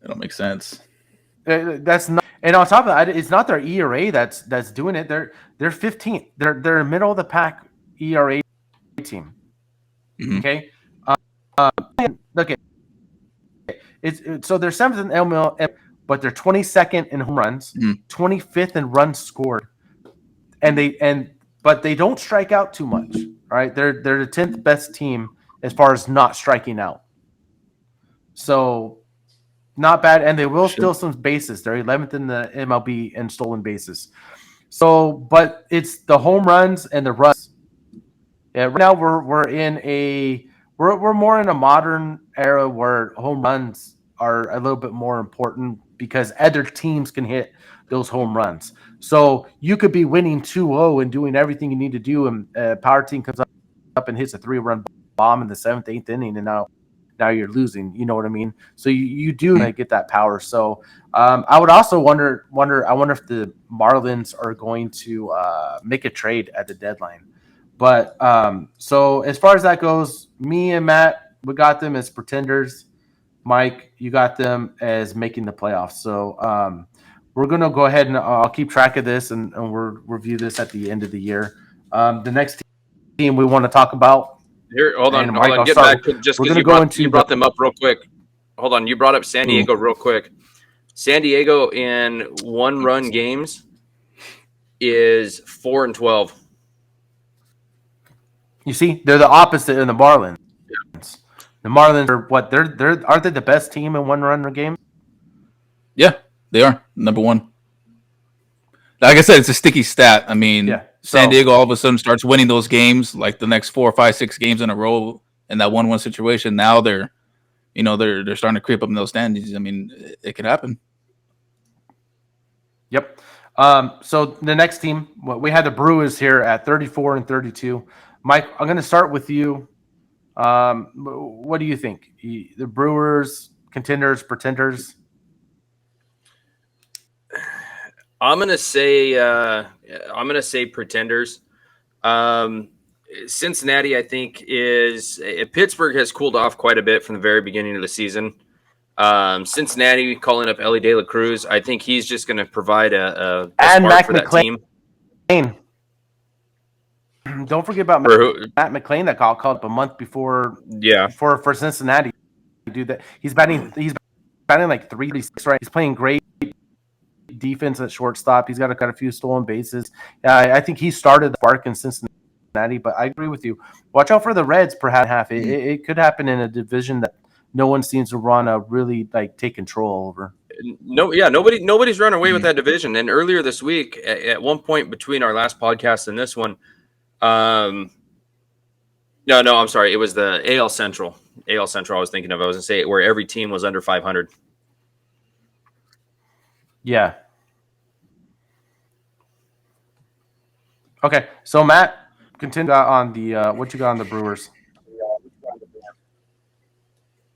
It don't make sense. That's not. And on top of that, it's not their ERA that's doing it. They're 15th. They're a middle of the pack ERA team. Mm-hmm. Okay. Okay. So they're 7th in ML, but they're 22nd in home runs, 25th in runs scored, but they don't strike out too much. All right, they're the 10th best team as far as not striking out. So not bad, and they will steal some bases. They're 11th in the MLB in stolen bases. So, but it's the home runs and the runs. Yeah, right now we're more in a modern era where home runs are a little bit more important because other teams can hit those home runs. So you could be winning 2-0 and doing everything you need to do, and a power team comes up and hits a 3-run bomb in the 7th, 8th inning, and now you're losing. You know what I mean? So you do get that power. So I would also wonder. I wonder if the Marlins are going to make a trade at the deadline. But so as far as that goes, me and Matt, we got them as pretenders. Mike, you got them as making the playoffs. So we're going to go ahead and I'll keep track of this and we'll review this at the end of the year. The next team we want to talk about. Here, hold on. Get back to just because you brought them up real quick. Hold on. You brought up San Diego real quick. San Diego in 1-run games is 4-12. You see, they're the opposite in the Marlins. Yeah. The Marlins are what? Aren't they the best team in 1-run games? Yeah, they are number 1. Like I said, it's a sticky stat. I mean, San Diego all of a sudden starts winning those games, like the next 4, 5, 6 games in a row in that 1-1 situation. Now they're starting to creep up in those standings. I mean, it could happen. Yep. So the next team, we had the Brewers here at 34 and 32. Mike, I'm going to start with you. What do you think? The Brewers, contenders, pretenders? I'm gonna say pretenders. Cincinnati, I think, Pittsburgh has cooled off quite a bit from the very beginning of the season. Cincinnati calling up Ellie De La Cruz, I think he's just going to provide a spark for that team. Don't forget about Matt McClain that called up a month before. Yeah, for Cincinnati, do that. He's batting like 336, right? He's playing great defense at shortstop. He's got a few stolen bases. I think he started the spark in Cincinnati, but I agree with you. Watch out for the Reds. Perhaps it could happen in a division that no one seems to want to really take control over. Nobody's run away with that division. And earlier this week, at one point between our last podcast and this one, I'm sorry, it was the AL Central. I was thinking of. I was going to say where every team was under 500. Yeah. Okay, so Matt, continue on the what you got on the Brewers.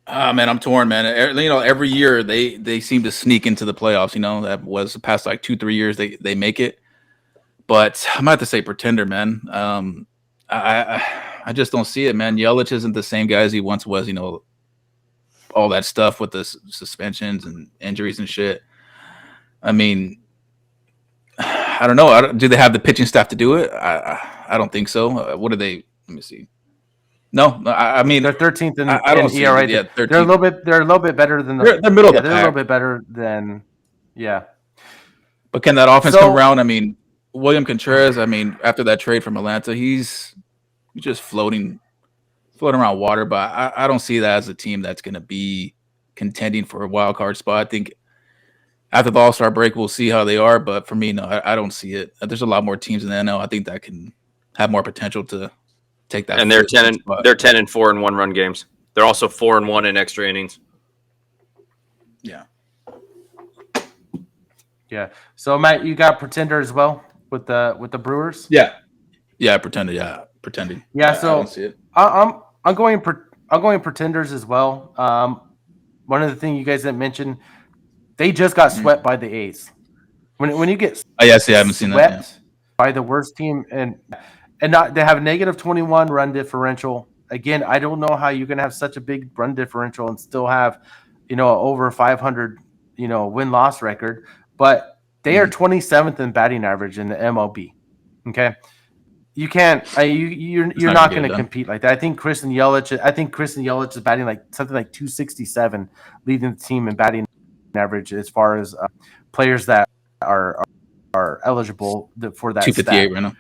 Man, I'm torn, man. Every year they seem to sneak into the playoffs. That was the past like 2-3 years they make it. But I'm gonna have to say pretender, man. I just don't see it, man. Yelich isn't the same guy as he once was. All that stuff with the suspensions and injuries and shit. I mean, I don't know. Do they have the pitching staff to do it? I don't think so. What do they? Let me see. No, I mean they're 13th in, I don't see ERA. it. Yeah, 13th. They're a little bit better than they're middle of the they're pack. a little bit better than But can that offense come around? I mean, William Contreras. I mean, after that trade from Atlanta, he's just floating around water. But I don't see that as a team that's going to be contending for a wild card spot. I think after the All-Star break, we'll see how they are. But for me, no, I don't see it. There's a lot more teams in the NL. I think that can have more potential to take that. And they're 10-4 in one-run games. They're also 4-1 in extra innings. Yeah. Yeah. So Matt, you got pretender as well with the Brewers. Yeah. Pretender. Yeah, pretending. Yeah. So I don't see it. I'm going pretenders as well. One of the things you guys didn't mention, they just got swept by the A's. When you get I haven't seen that. Yeah. By the worst team and not they have negative 21 run differential. Again, I don't know how you can have such a big run differential and still have, over 500, win-loss record. But they are 27th in batting average in the MLB. Okay, you can't. You're not going to compete like that. I think Kristen Yelich is batting like something like 267, leading the team in batting average as far as players that are eligible for that 258 right now.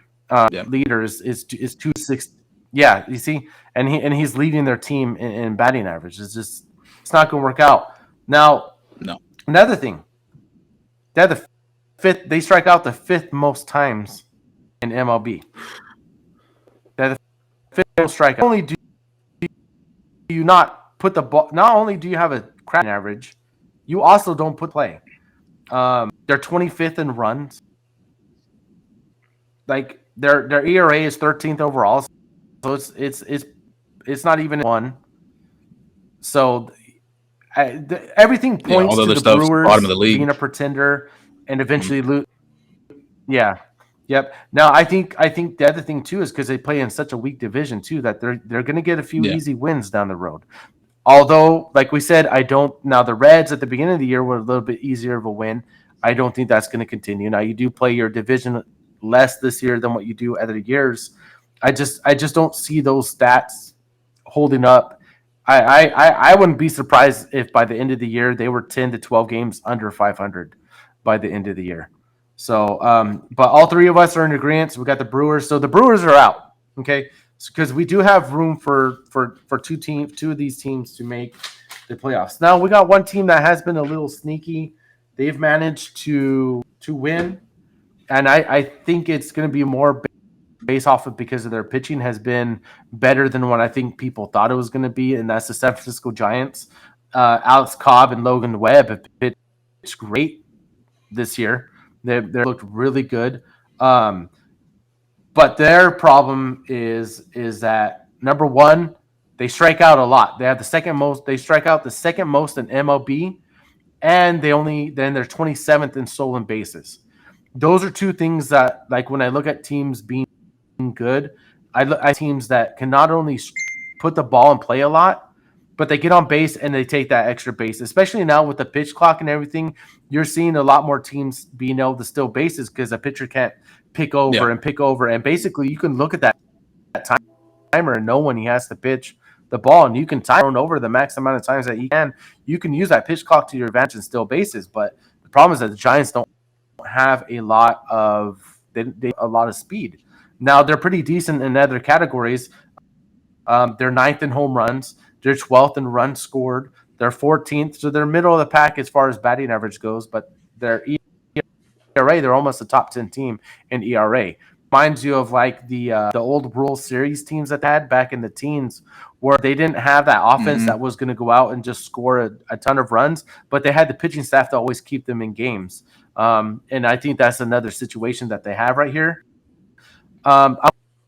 Leaders is 260. Yeah, you see, and he's leading their team in batting average. It's not going to work out. Now, no. Another thing, they're the fifth. They strike out the fifth most times in MLB. They're the fifth most strikeout. Not only do you not put the ball, not only do you have a crap average, you also don't put play. They're 25th in runs. Like their ERA is 13th overall, so it's not even one. So everything points to the Brewers bottom of the league, being a pretender and eventually lose. Yeah, yep. Now I think the other thing too is because they play in such a weak division too that they're going to get a few easy wins down the road. Although, like we said, I don't. Now the Reds at the beginning of the year were a little bit easier of a win. I don't think that's going to continue. Now you do play your division less this year than what you do other years. I just don't see those stats holding up. I wouldn't be surprised if by the end of the year they were 10 to 12 games under 500 by the end of the year. So, but all three of us are in agreement. We got the Brewers. So the Brewers are out. Okay, because we do have room for two of these teams to make the playoffs. Now we got one team that has been a little sneaky. They've managed to win. And I think it's going to be more based off of because of their pitching has been better than what I think people thought it was going to be, and that's the San Francisco Giants. Alex Cobb and Logan Webb have pitched great this year. They looked really good. But their problem is that, number one, they strike out a lot. They have the second most. They strike out the second most in MLB, and they're 27th in stolen bases. Those are two things that, like, when I look at teams being good, I look at teams that can not only put the ball and play a lot, but they get on base and they take that extra base. Especially now with the pitch clock and everything, you're seeing a lot more teams being able to steal bases because a pitcher can't pick over and pick over. And basically, you can look at that timer and know when he has to pitch the ball, and you can time over the max amount of times that he can. You can use that pitch clock to your advantage and steal bases. But the problem is that the Giants don't have a lot of speed. Now they're pretty decent in other categories. They're 9th in home runs. They're 12th in runs scored. They're 14th, so they're middle of the pack as far as batting average goes. But their ERA, they're almost a top 10 team in ERA. Reminds you of like the old World Series teams that they had back in the teens, where they didn't have that offense that was going to go out and just score a ton of runs, but they had the pitching staff to always keep them in games. And I think that's another situation that they have right here. I'm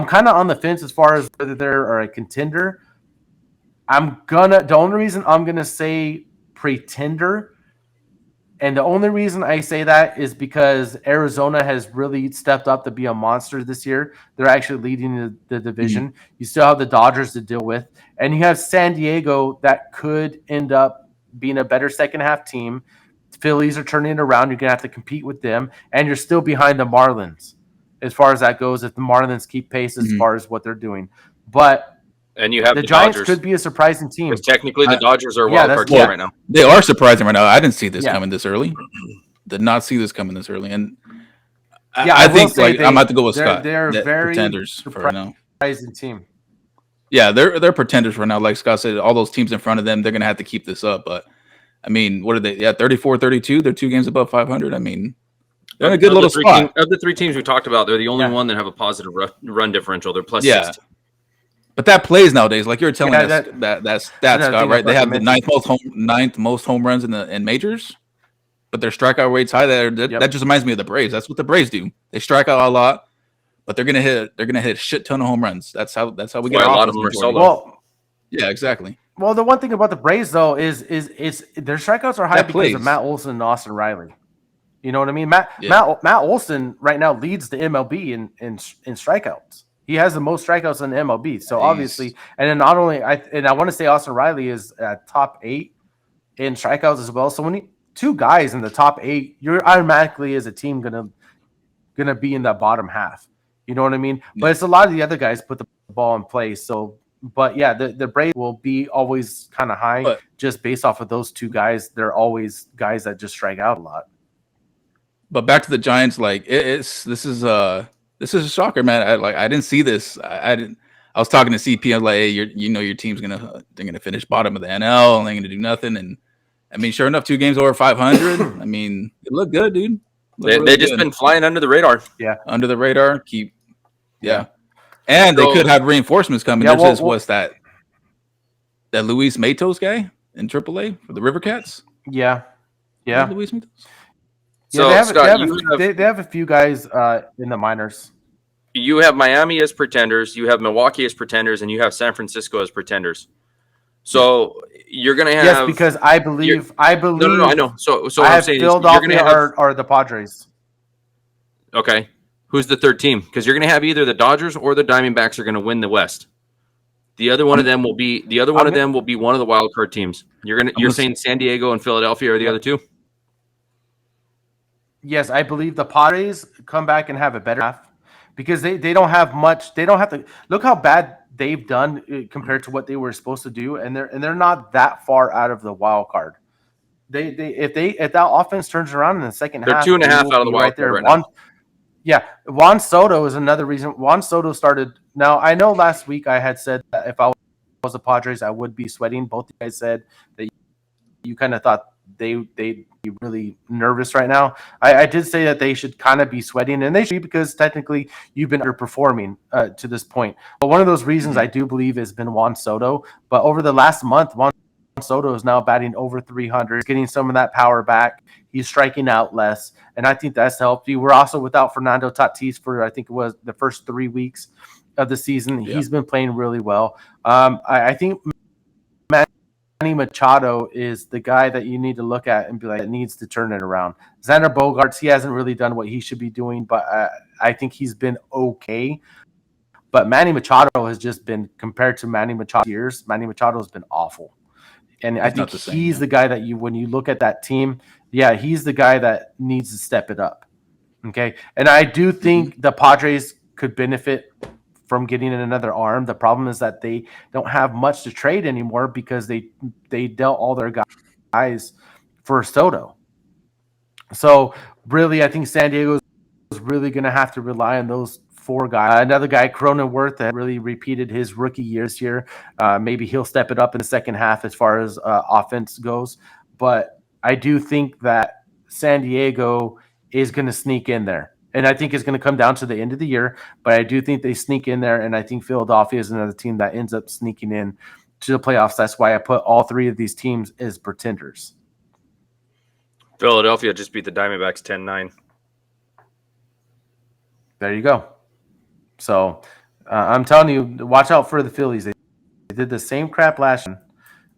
kind of on the fence as far as whether they're a contender. The only reason I'm gonna say pretender, and the only reason I say that is because Arizona has really stepped up to be a monster this year. They're actually leading the division. Mm-hmm. You still have the Dodgers to deal with, and you have San Diego that could end up being a better second half team. Phillies are turning it around. You're gonna have to compete with them, and you're still behind the Marlins as far as that goes. If the Marlins keep pace as Mm-hmm. far as what they're doing, but And you have the the Giants Dodgers. could be a surprising team. Because technically the Dodgers are a wild card yeah. team right now. They are surprising right now. I didn't see this Yeah. coming this early. Did not see this coming this early. And Yeah, I think like I'm about to go with Scott. They're very Pretenders for right now. surprising team. Yeah, they're pretenders for now. Like Scott said, all those teams in front of them, they're gonna have to keep this up. But I mean, what are they? Yeah, 34-32. They're 2 games above 500. I mean, they're in a good little spot. Of the 3 teams we talked about, they're the only one that have a positive run differential. They're plus 16. But that plays nowadays, like you're telling us that stat, Scott, right? They have the ninth most home runs in majors, but their strikeout rate's high. That just reminds me of the Braves. That's what the Braves do. They strike out a lot, but they're gonna hit a shit ton of home runs. That's how we get a lot of them are solo. Well, yeah, exactly. Well, the one thing about the Braves though is their strikeouts are high because of Matt Olson and Austin Riley. You know what I mean? Matt Olson right now leads the MLB in strikeouts. He has the most strikeouts in the MLB. So obviously, and then not only I want to say Austin Riley is top 8 in strikeouts as well. So when you 2 guys in the top 8, you're automatically as a team gonna be in that bottom half. You know what I mean? Yeah. But it's a lot of the other guys put the ball in play. So, but yeah, the Braves will be always kind of high just based off of those 2 guys. They're always guys that just strike out a lot. But back to the Giants, like this is a shocker, man. I didn't see this. I was talking to CP. I was like, hey, your team's gonna finish bottom of the NL and they're gonna do nothing. And I mean, sure enough, 2 games over 500. I mean, it looked good, dude. They just been flying under the radar. Yeah, under the radar. And they could have reinforcements coming. What's that Luis Matos guy in AAA for the River Cats? Yeah. Luis Matos. So they have a few guys in the minors. You have Miami as pretenders, you have Milwaukee as pretenders, and you have San Francisco as pretenders. So you're going to have because I believe No, I know. So what I'm saying is you're going to have are the Padres. Okay. Who's the third team? Because you're going to have either the Dodgers or the Diamondbacks are going to win the West. The other one of them will be one of the wild card teams. You're saying San Diego and Philadelphia are the other 2? Yes, I believe the Padres come back and have a better half because they don't have much. They don't have to look how bad they've done compared to what they were supposed to do, and they're not that far out of the wild card. If that offense turns around in the second half, they're 2.5 out of the wild card right now. Yeah, Juan Soto is another reason. Juan Soto started. Now I know last week I had said that if I was the Padres, I would be sweating. Both of you guys said that you kind of thought they'd be really nervous right now. I did say that they should kind of be sweating, and they should be because technically you've been underperforming to this point. But one of those reasons I do believe has been Juan Soto. But over the last month, Juan Soto is now batting over 300, getting some of that power back. He's striking out less, and I think that's helped you. We're also without Fernando Tatis for I think it was the first 3 weeks of the season. Yeah. He's been playing really well. I think Manny Machado is the guy that you need to look at and be like, it needs to turn it around. Xander Bogaerts, he hasn't really done what he should be doing, but I think he's been okay. But Manny Machado has just been, compared to Manny Machado's years, Manny Machado has been awful. And I think he's the guy that when you look at that team, he's the guy that needs to step it up. Okay. And I do think the Padres could benefit from getting another arm. The problem is that they don't have much to trade anymore because they dealt all their guys for Soto. So really, I think San Diego is really going to have to rely on those 4 guys. Another guy, Cronenworth, that really repeated his rookie years here. Maybe he'll step it up in the second half as far as offense goes. But I do think that San Diego is going to sneak in there. And I think it's going to come down to the end of the year. But I do think they sneak in there. And I think Philadelphia is another team that ends up sneaking in to the playoffs. That's why I put all 3 of these teams as pretenders. Philadelphia just beat the Diamondbacks 10-9. There you go. So I'm telling you, watch out for the Phillies. They did the same crap last year.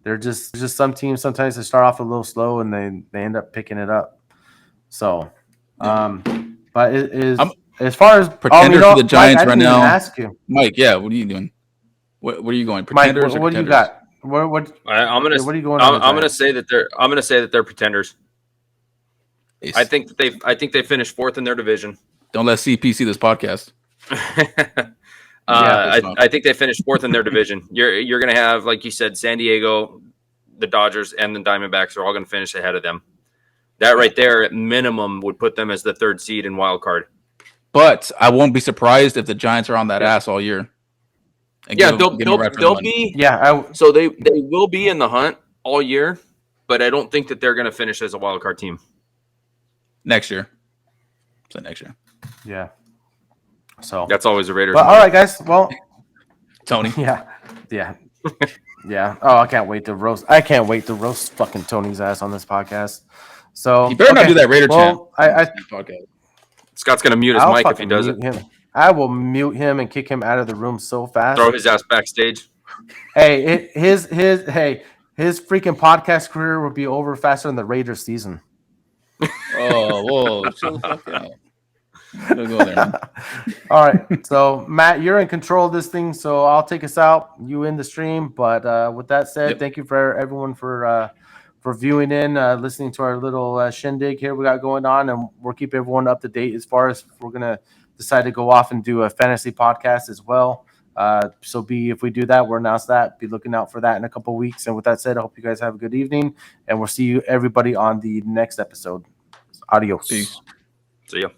They're just some teams. Sometimes they start off a little slow and they end up picking it up. So, but it is as far as pretender for the Giants Mike, I right didn't even now. ask you, Mike. Yeah, what are you doing? What are you going? Mike? Pretenders What or do you contenders? got? What are you going on? I'm gonna say that they're pretenders. I think they finished 4th in their division. Don't let CP see this podcast. I think they finished 4th in their division. You're going to have, like you said, San Diego, the Dodgers, and the Diamondbacks are all going to finish ahead of them. That right there, at minimum, would put them as the 3rd seed in wild card. But I won't be surprised if the Giants are on that ass all year. They'll be. Yeah, so they will be in the hunt all year, but I don't think that they're going to finish as a wild card team next year. So next year. Yeah. So that's always the Raiders. But, all right, guys. Well, Tony. Yeah. Yeah. Oh, I can't wait to roast. I can't wait to roast fucking Tony's ass on this podcast. So you better not do that Raider chant. Scott's gonna mute his mic if he does it. I will mute him and kick him out of the room so fast. Throw his ass backstage. Hey, his freaking podcast career will be over faster than the Raiders season. Oh, whoa! Chill the fuck out. Don't go there, man. All right, so Matt, you're in control of this thing, so I'll take us out. You in the stream, but with that said, Thank you for everyone for viewing in, listening to our little shindig here we got going on, and we'll keep everyone up to date as far as if we're gonna decide to go off and do a fantasy podcast as well. So if we do that, we'll announce that. Be looking out for that in a couple of weeks. And with that said, I hope you guys have a good evening, and we'll see you everybody on the next episode. Adios. Peace. See ya.